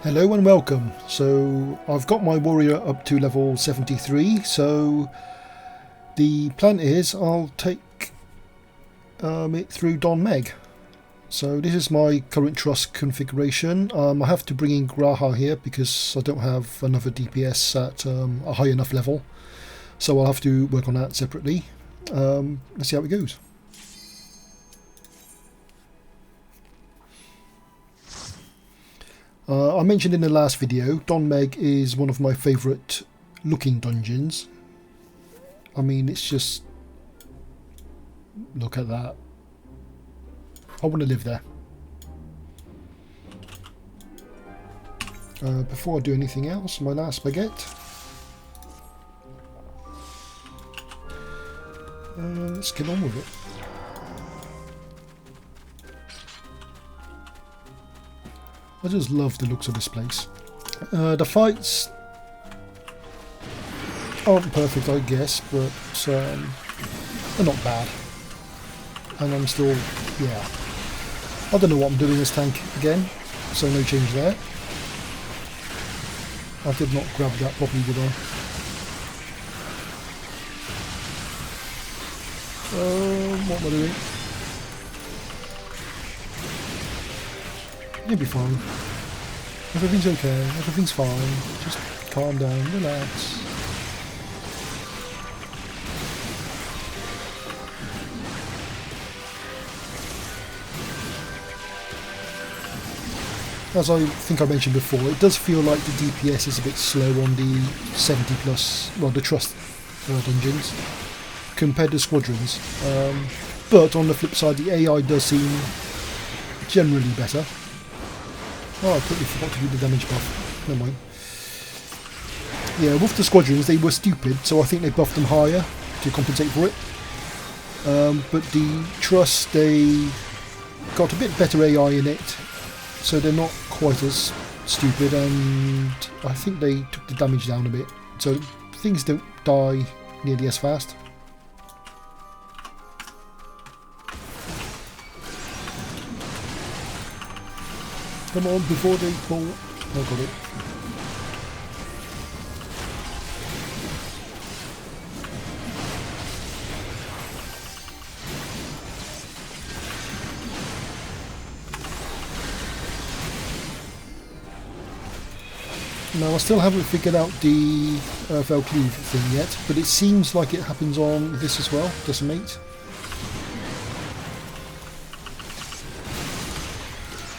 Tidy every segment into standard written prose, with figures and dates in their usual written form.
Hello and welcome. So I've got my warrior up to level 73, so the plan is I'll take it through Dohn Mheg. So this is my current trust configuration. I have to bring in Graha here because I don't have another DPS at a high enough level, so I'll have to work on that separately. Let's see how it goes. I mentioned in the last video, Dohn Mheg is one of my favourite looking dungeons. I mean, it's just... look at that. I want to live there. Before I do anything else, my last baguette. Let's get on with it. I just love the looks of this place. The fights aren't perfect, I guess, but they're not bad. And I'm still, yeah. I don't know what I'm doing as tank again, so no change there. I did not grab that properly, did I? What am I doing? You'll be fine. Everything's okay. Everything's fine. Just calm down, relax. As I think I mentioned before, it does feel like the DPS is a bit slow on the 70 plus, well, the trust dungeons compared to squadrons. But on the flip side, the AI does seem generally better. Oh, I totally forgot to do the damage buff. Never mind. Yeah, with the squadrons, they were stupid, so I think they buffed them higher to compensate for it. But the trust, they got a bit better AI in it, so they're not quite as stupid, and I think they took the damage down a bit, so things don't die nearly as fast. Come on, before they pull... I got it. Now, I still haven't figured out the FFXIV thing yet, but it seems like it happens on this as well, Decimate.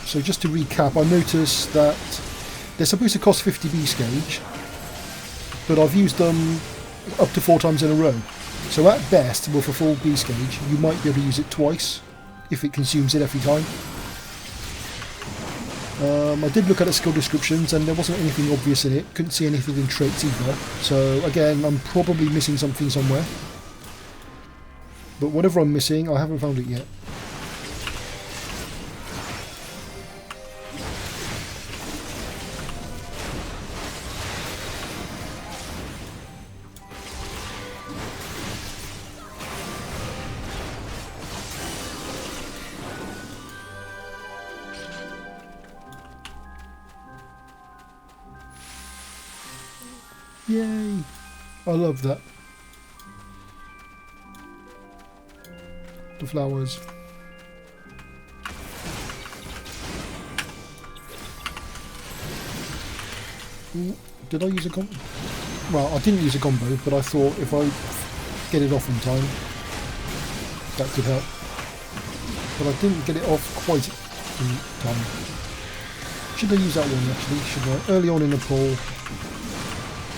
So just to recap, I noticed that they're supposed to cost 50 beast gauge, but I've used them up to 4 times in a row. So at best, with a full beast gauge, you might be able to use it twice, if it consumes it every time. I did look at the skill descriptions and there wasn't anything obvious in it, couldn't see anything in traits either, so again, I'm probably missing something somewhere. But whatever I'm missing, I haven't found it yet. Yay! I love that. The flowers. Ooh, did I use a combo? Well, I didn't use a combo, but I thought if I get it off in time, that could help. But I didn't get it off quite in time. Should I use that one actually? Should I? Early on in the pull.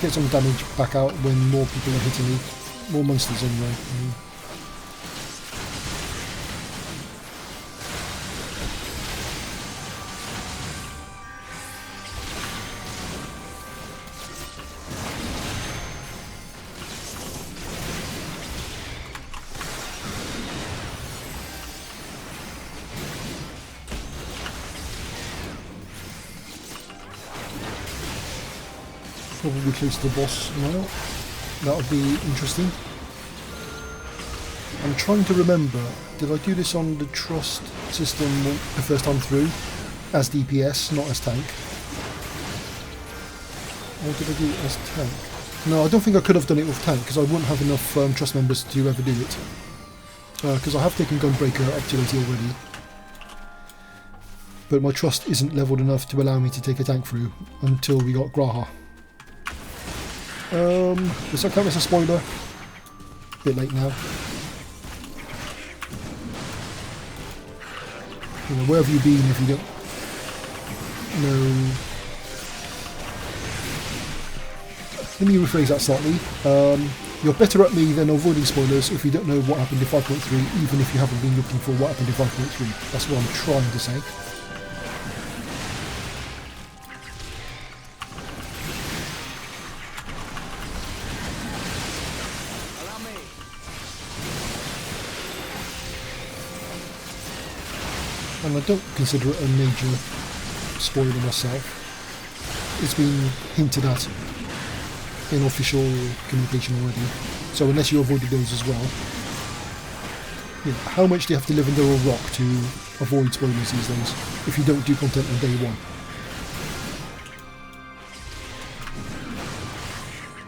Get some damage back out when more people are hitting me. More monsters anyway. Probably close to the boss now. That would be interesting. I'm trying to remember, did I do this on the trust system the first time through? As DPS, not as tank. Or did I do it as tank? No, I don't think I could have done it with tank because I wouldn't have enough trust members to ever do it. Because I have taken Gunbreaker up to 80 already. But my trust isn't leveled enough to allow me to take a tank through until we got Graha. Does that count as a spoiler? A bit late now. You know, where have you been if you don't know? Let me rephrase that slightly. You're better at me than avoiding spoilers if you don't know what happened in 5.3, even if you haven't been looking for what happened in 5.3. That's what I'm trying to say. And I don't consider it a major spoiler myself. It's been hinted at in official communication already. So unless you avoided those as well, you know, how much do you have to live under a rock to avoid spoilers these days if you don't do content on day one?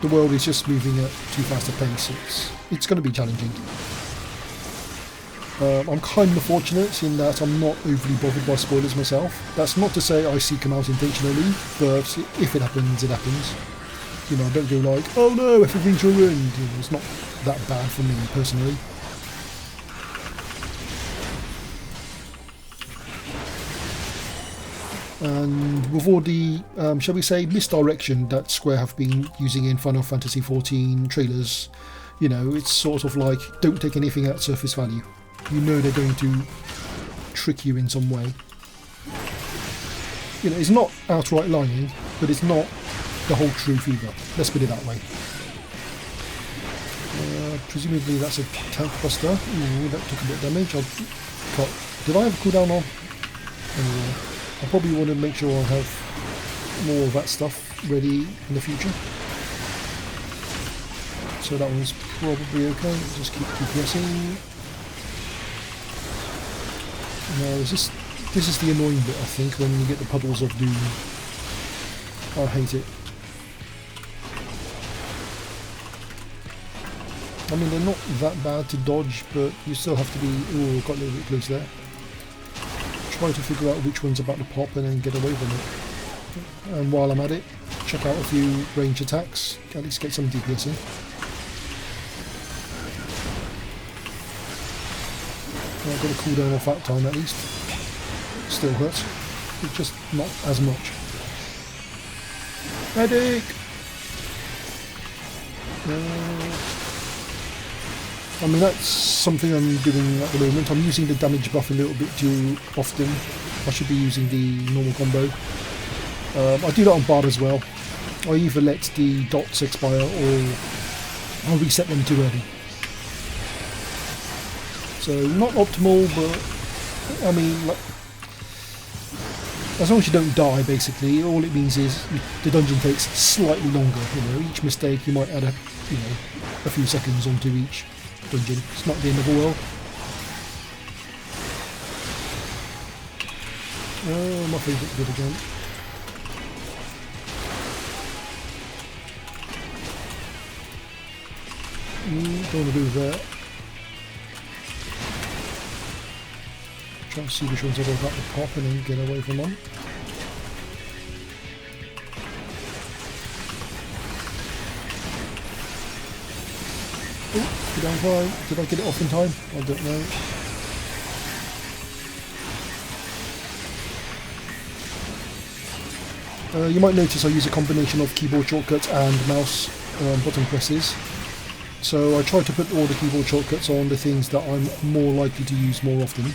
The world is just moving at too fast a pace. It's going to be challenging. I'm kind of fortunate in that I'm not overly bothered by spoilers myself. That's not to say I seek them out intentionally, but if it happens, it happens. You know, I don't go like, oh no, everything's ruined. You know, it's not that bad for me personally. And with all the, shall we say, misdirection that Square have been using in Final Fantasy XIV trailers, you know, it's sort of like, don't take anything at surface value. You know they're going to trick you in some way. You know, it's not outright lying, but it's not the whole truth either. Let's put it that way. Presumably that's a tank buster. Ooh, that took a bit of damage. Did I have a cooldown on? I probably want to make sure I have more of that stuff ready in the future. So that one's probably okay. Just keep DPSing. Now this is the annoying bit, I think, when you get the puddles of doom. I hate it. I mean, they're not that bad to dodge, but you still have to be... Ooh, got a little bit close there. Try to figure out which one's about to pop and then get away from it. And while I'm at it, check out a few range attacks, at least get some DPS in. I've got a cooldown off that time at least. Still hurts, but just not as much. Medic! I mean, that's something I'm doing at the moment. I'm using the damage buff a little bit too often. I should be using the normal combo. I do that on Bard as well. I either let the dots expire or I'll reset them too early. So not optimal, but I mean, like, as long as you don't die, basically, all it means is the dungeon takes slightly longer. You know, each mistake you might add a few seconds onto each dungeon. It's not the end of the world. Oh, my favourite bit again. Don't want to do that. Try to see which ones are about to pop and then get away from them. Oh, get down high. Did I get it off in time? I don't know. You might notice I use a combination of keyboard shortcuts and mouse button presses. So I try to put all the keyboard shortcuts on the things that I'm more likely to use more often.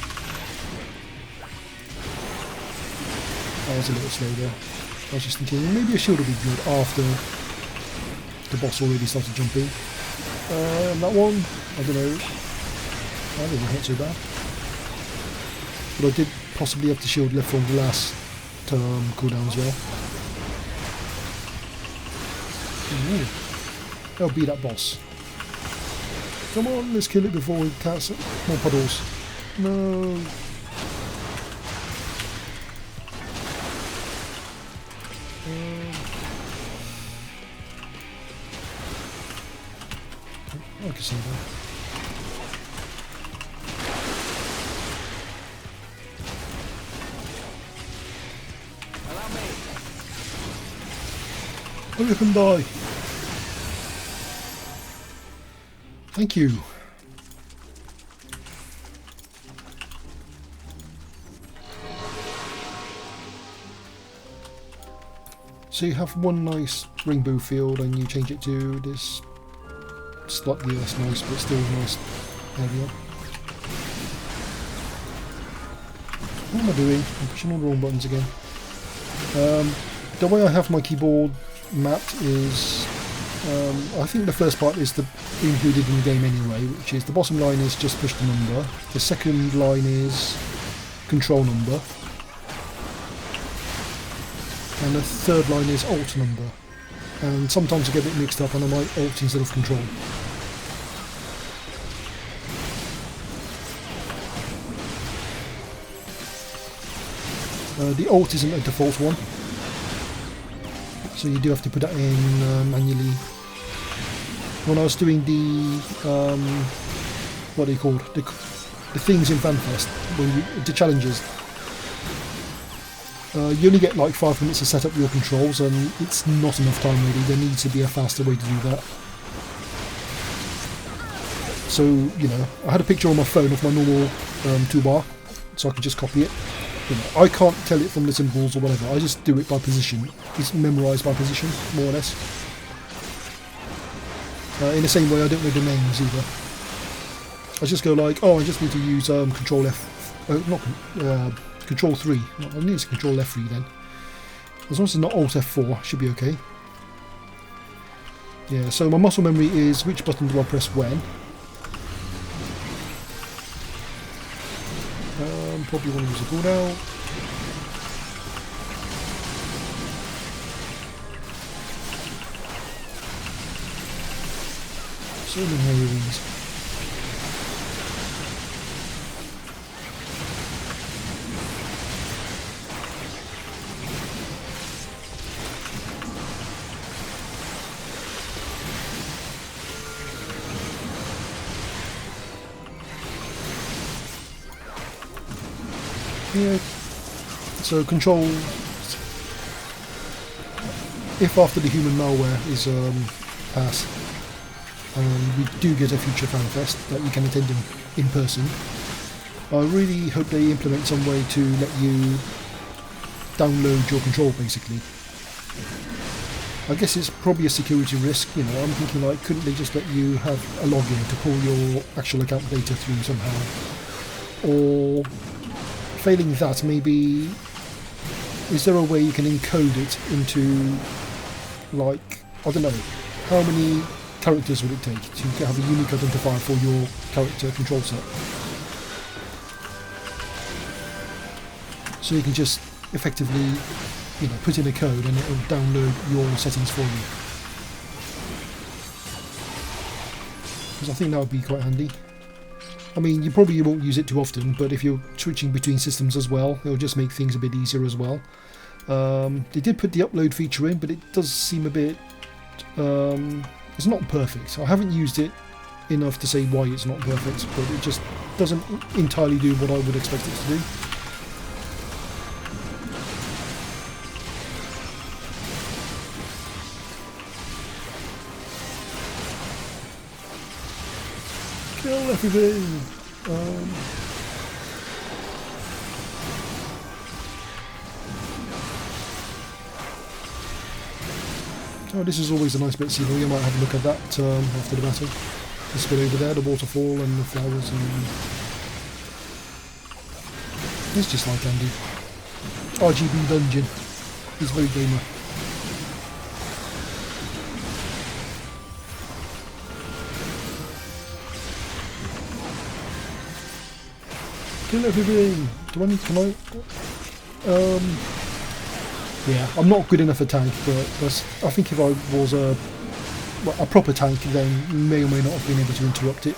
I was a little slow there. I was just thinking maybe a shield would be good after the boss already started jumping. That one, I don't know. That didn't hurt so bad. But I did possibly have the shield left from the last cooldown as well. Ooh. That'll be that boss. Come on, let's kill it before we cast more puddles. No. I can see that. Hurry up and die. Thank you. So you have one nice rainbow field and you change it to this slightly less nice but still nice area. What am I doing? I'm pushing all the wrong buttons again. The way I have my keyboard mapped is, I think the first part is included in the game anyway, which is the bottom line is just push the number, the second line is control number, and the third line is alt number. And sometimes I get a bit mixed up and I might alt instead of control. The alt isn't a default one, so you do have to put that in manually. When I was doing the what are they called? The things in FanFest, the challenges. You only get like 5 minutes to set up your controls, and it's not enough time really. There needs to be a faster way to do that. So, you know, I had a picture on my phone of my normal toolbar, so I could just copy it. You know, I can't tell it from the symbols or whatever, I just do it by position. It's memorised by position, more or less. In the same way, I don't know the names either. I just go like, oh, I just need to use Control F, Control 3. No, I need to Control F3 then. As long as it's not Alt F4, should be okay. Yeah, so my muscle memory is which button do I press when. Probably want to use a cooldown. So many AoEs. Yeah, so control, if after the human malware is passed, we do get a future FanFest that you can attend in person. I really hope they implement some way to let you download your control basically. I guess it's probably a security risk, you know. I'm thinking like, couldn't they just let you have a login to pull your actual account data through somehow? Or failing that, maybe, is there a way you can encode it into, like, I don't know, how many characters would it take to have a unique identifier for your character control set? So you can just effectively, you know, put in a code and it will download your settings for you. Because I think that would be quite handy. I mean, you probably won't use it too often, but if you're switching between systems as well, it'll just make things a bit easier as well. They did put the upload feature in, but it does seem a bit... it's not perfect. I haven't used it enough to say why it's not perfect, but it just doesn't entirely do what I would expect it to do. Kill everything! Oh, this is always a nice bit of scenery. I might have a look at that after the battle. This bit over there, the waterfall and the flowers, and it's just like Andy. RGB dungeon. He's very gamer. Kill everything! Do I need to come out? Yeah, I'm not good enough a tank, but I think if I was a proper tank, then may or may not have been able to interrupt it.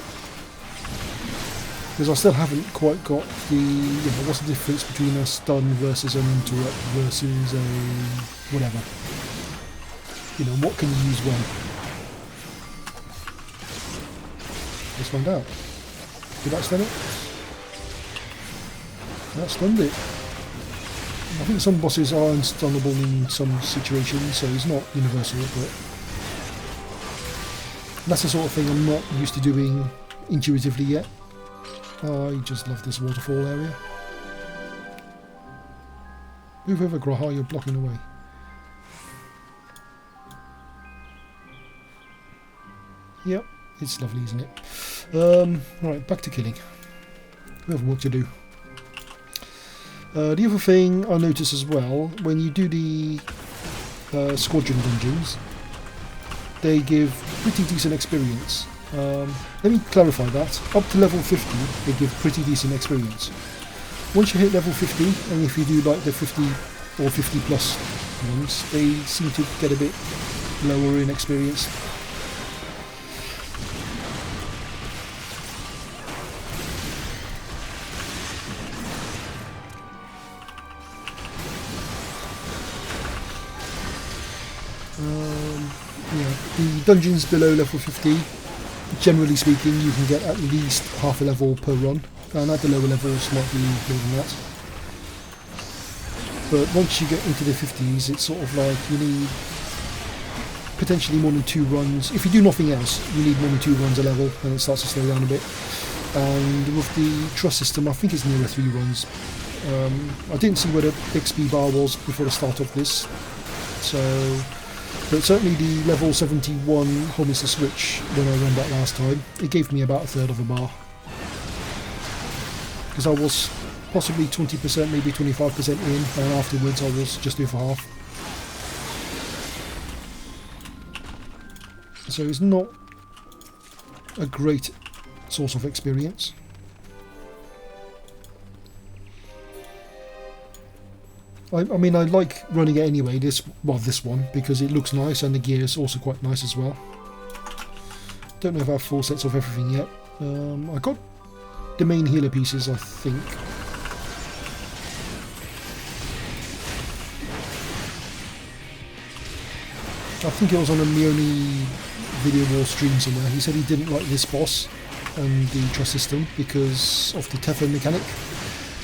Because I still haven't quite got the, you know, what's the difference between a stun versus an interrupt versus a whatever. You know, what can you use when? Let's find out. Did that stun it? That stunned it. I think some bosses are unstunnable in some situations, so it's not universal, but that's the sort of thing I'm not used to doing intuitively yet. I just love this waterfall area. Move over, Graha, you're blocking away. Yep, it's lovely, isn't it? Right, back to killing. We have work to do. The other thing I noticed as well, when you do the squadron dungeons, they give pretty decent experience. Let me clarify that. Up to level 50, they give pretty decent experience. Once you hit level 50, and if you do like the 50 or 50 plus ones, they seem to get a bit lower in experience. Yeah, the dungeons below level 50, generally speaking, you can get at least half a level per run, and at the lower levels might be more than that. But once you get into the 50s, it's sort of like you need potentially more than 2 runs. If you do nothing else, you need more than 2 runs a level, and it starts to slow down a bit. And with the trust system, I think it's nearer 3 runs. I didn't see where the XP bar was before the start of this, so... But certainly the level 71 Home is the Switch, when I ran that last time, it gave me about a third of a bar. Because I was possibly 20%, maybe 25% in, and afterwards I was just over half. So it's not a great source of experience. I mean, I like running it anyway, this one, because it looks nice and the gear is also quite nice as well. Don't know if I have full sets of everything yet. I got the main healer pieces, I think. I think it was on a Mioni video war stream somewhere. He said he didn't like this boss and the trust system because of the Teflon mechanic.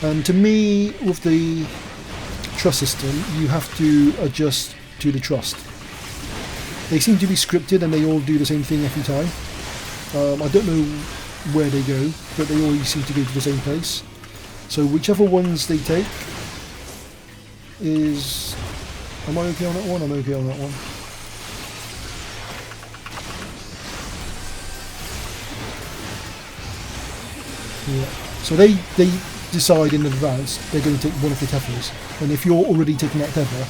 And to me, with the trust system, you have to adjust to the trust. They seem to be scripted and they all do the same thing every time. I don't know where they go, but they always seem to go to the same place. So whichever ones they take is... Am I okay on that one? I'm okay on that one. Yeah. So they decide in advance they're going to take one of the Tethers, and if you're already taking that Tether,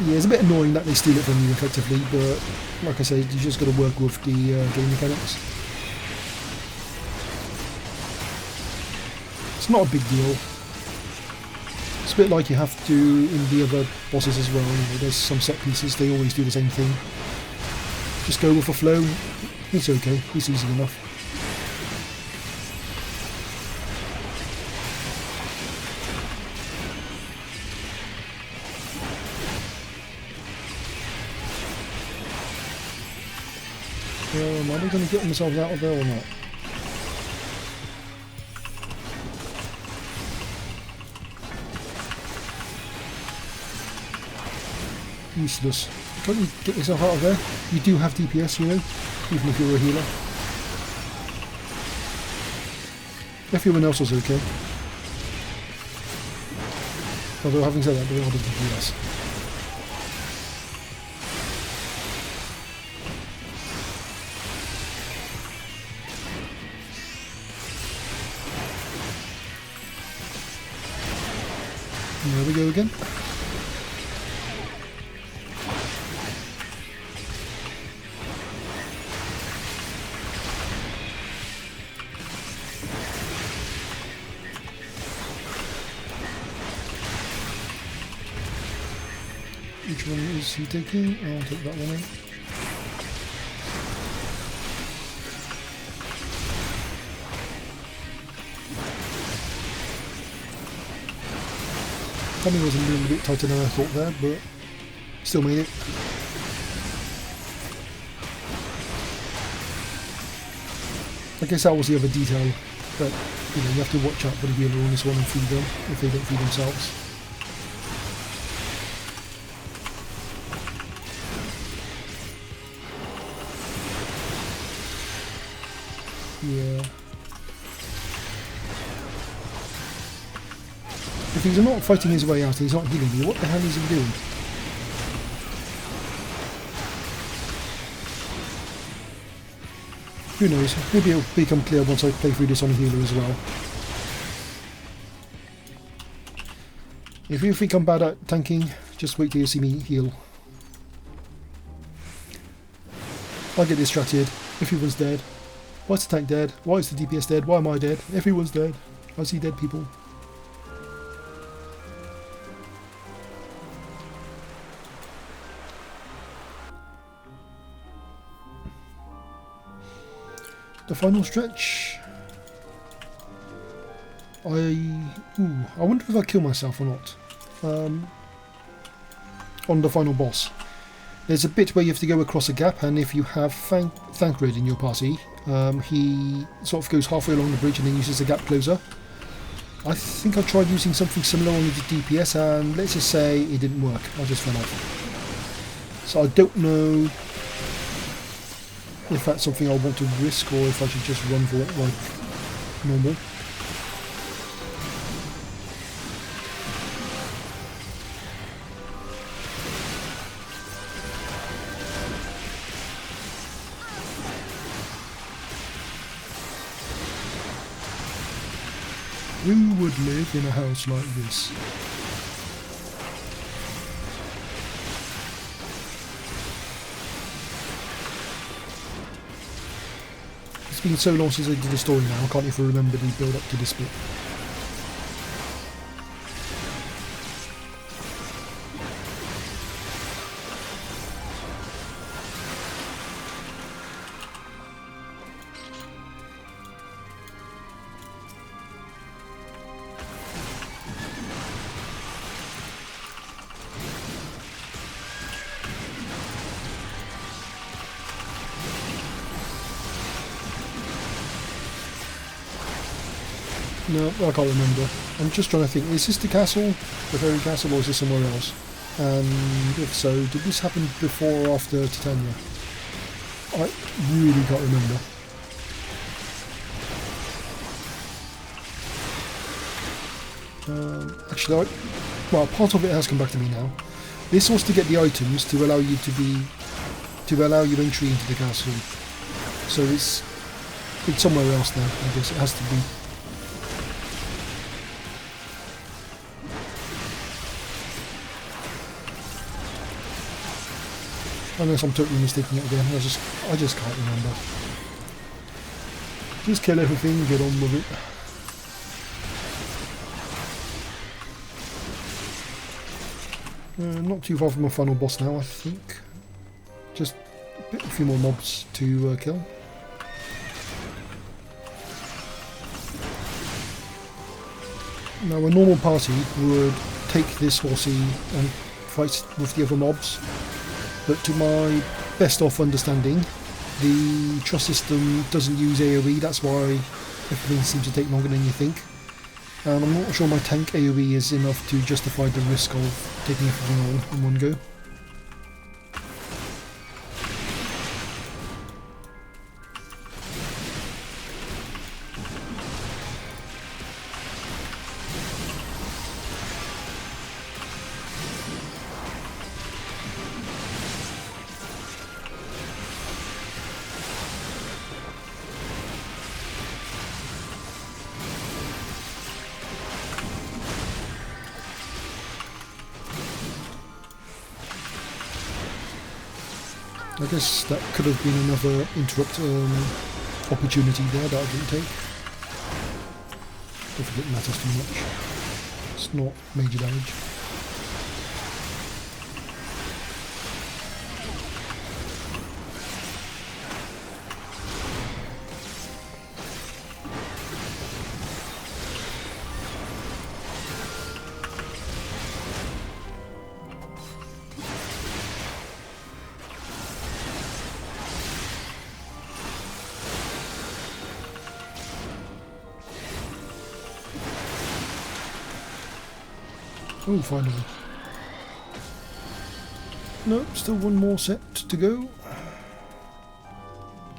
yeah, it's a bit annoying that they steal it from you effectively, but like I said, you just got to work with the game mechanics. It's not a big deal. It's a bit like you have to in the other bosses as well. You know, there's some set pieces, they always do the same thing. Just go with the flow. It's okay, it's easy enough. Are they going to get themselves out of there or not? Useless. Can't you get yourself out of there? You do have DPS, you know, even if you're a healer. Everyone else was okay. Although having said that, they all did DPS. There we go again. Which one is he taking? I'll take that one in. Timing was a little bit tighter than I thought there, but still made it. I guess that was the other detail, but you know, you have to watch out for the healer on this one and feed them if they don't feed themselves. Yeah. If he's not fighting his way out and he's not healing me, what the hell is he doing? Who knows? Maybe it'll become clear once I play through this on a healer as well. If you think I'm bad at tanking, just wait till you see me heal. I get distracted. Everyone's dead. Why is the tank dead? Why is the DPS dead? Why am I dead? Everyone's dead. I see dead people. The final stretch. I wonder if I kill myself or not. On the final boss, there's a bit where you have to go across a gap, and if you have Thancred in your party, he sort of goes halfway along the bridge and then uses a gap closer. I think I tried using something similar on the DPS, and let's just say it didn't work. I just fell off. So I don't know if that's something I want to risk or if I should just run for it like normal. Who would live in a house like this? It's been so long since I did the story now, I can't even remember the build up to this bit. No, I can't remember. I'm just trying to think, is this the castle? The fairy castle, or is this somewhere else? And if so, did this happen before or after Titania? I really can't remember. Actually, well, part of it has come back to me now. This was to get the items to allow you to allow your entry into the castle. So it's somewhere else now. I guess it has to be. Unless I'm totally mistaking it again, I just can't remember. Just kill everything, get on with it. Not too far from my final boss now, I think. Just a few more mobs to kill. Now a normal party would take this horsey and fight with the other mobs. But to my best of understanding, the trust system doesn't use AoE, that's why everything seems to take longer than you think. And I'm not sure my tank AoE is enough to justify the risk of taking everything on in one go. I guess that could have been another interrupt opportunity there that I didn't take. Don't think it matters too much. It's not major damage. Oh, finally. No, still one more set to go.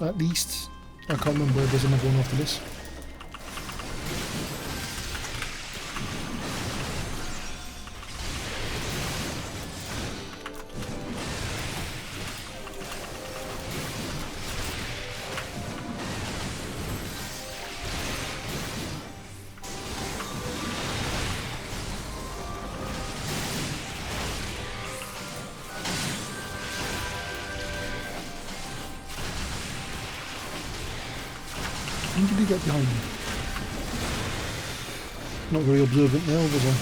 At least. I can't remember if there's another one after this. When did he get behind me? Not very observant now, was I?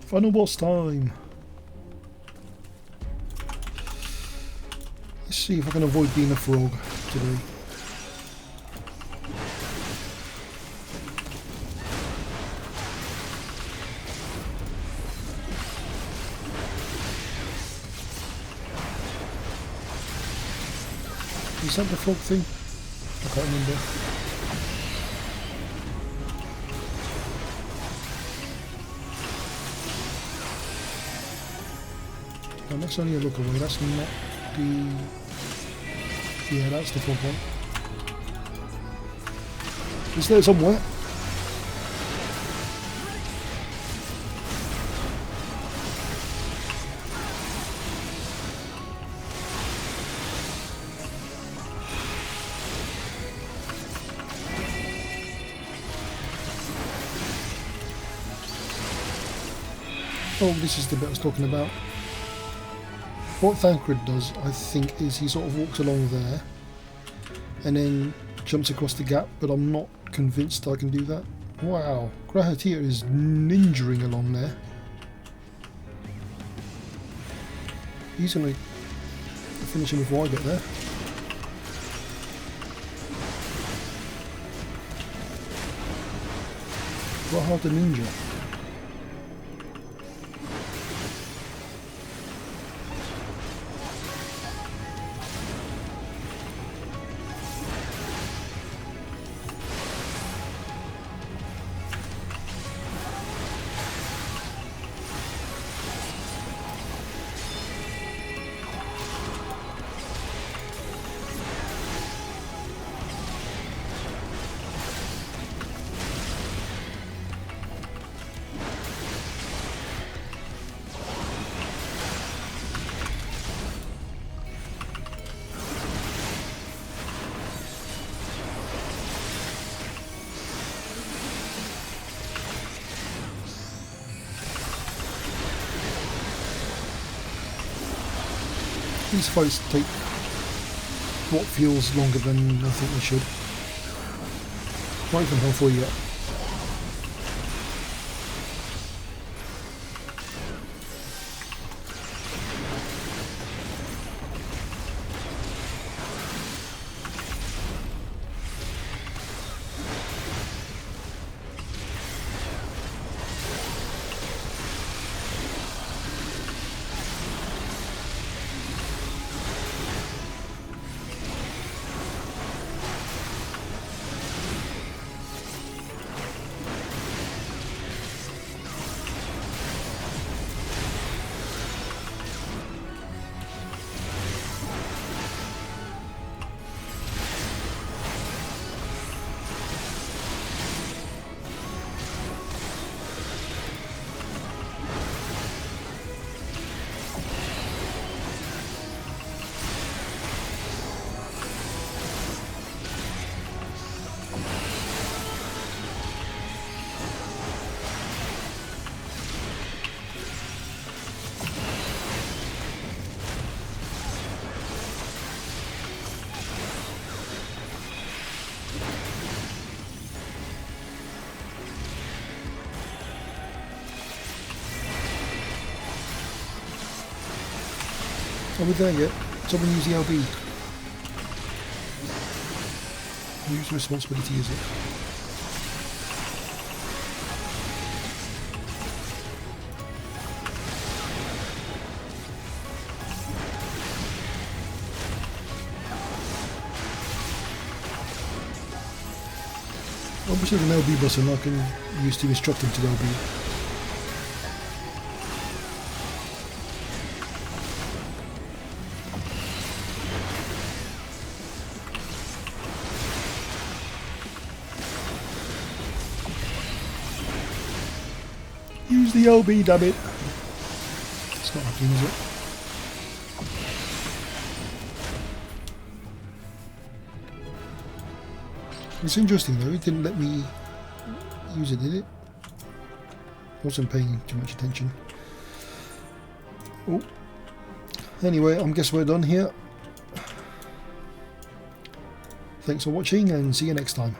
Final boss time. Let's see if I can avoid being a frog today. Is that the frog thing? I can't remember. And that's only a look away, that's not the... Yeah, that's the frog one. Is there somewhere? Oh, this is the bit I was talking about. What Thancred does, I think, is he sort of walks along there and then jumps across the gap, but I'm not convinced I can do that. Wow, Grahatir is ninjaing along there. He's going to finish him before I get there. Graha the ninja. These fights take what feels longer than I think they should. Not even halfway yet. Are we there yet? Someone use the LB. Whose responsibility is it? I wish there's an LB button I can use to instruct him to LB. Use the LB, damn it! It's not happening, is it? It's interesting though, it didn't let me use it, did it? Wasn't paying too much attention. Oh. Anyway, I guess we're done here. Thanks for watching and see you next time.